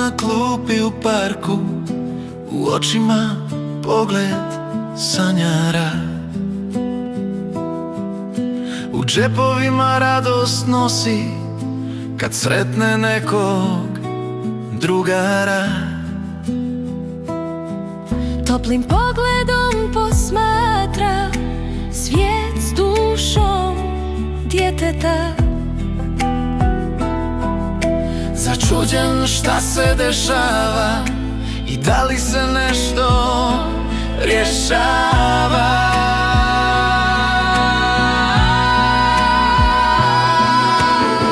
na klupi u parku, u očima pogled sanjara. U džepovima radost nosi kad sretne nekog drugara. Toplim pogledom posmatra svijet s dušom djeteta. Začuđen šta se dešava i da li se nešto rješava.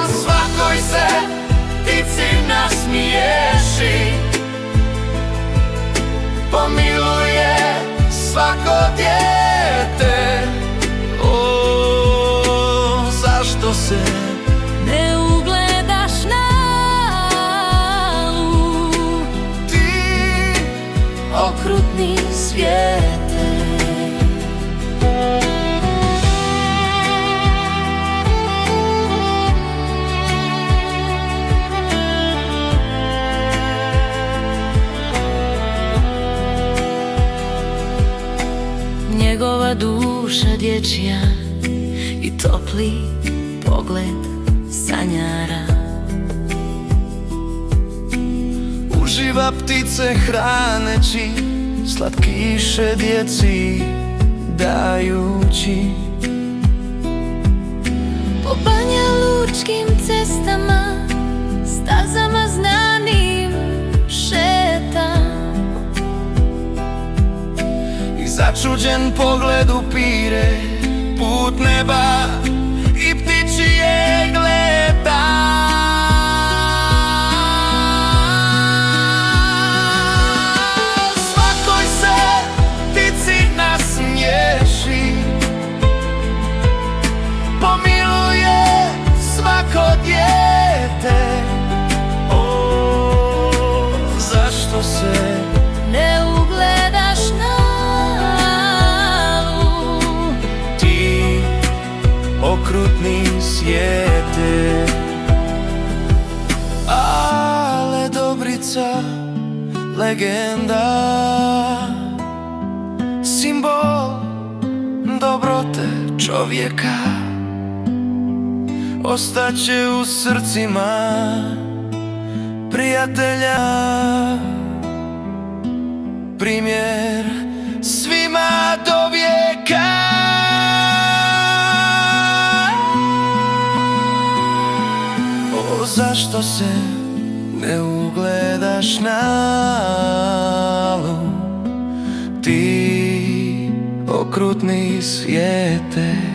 Svakoj se ptici nasmiješi, pomiluje svako dijete. O, zašto se ne ugledaš na Alu, ti okrutni svijete? Njegova duša dječja i topli pogled sanjara. uživa ptice hraneći, slatkiše djeci dajući. Po Banja Lučkim cestama, stazama znanim šeta. I začuđen pogled upire put neba i ptičije gleda. Svakoj se ptici nasmiješi, pomiluje svako dijete. O, zašto se ne ugledaš na Alu, ti okrutni svijete? Ale Dobrica, legenda, simbol dobrote čovjeka, ostaće u srcima prijatelja, primjer svima do vijeka. O, zašto se ne ugledaš na Alu, ti okrutni svijete?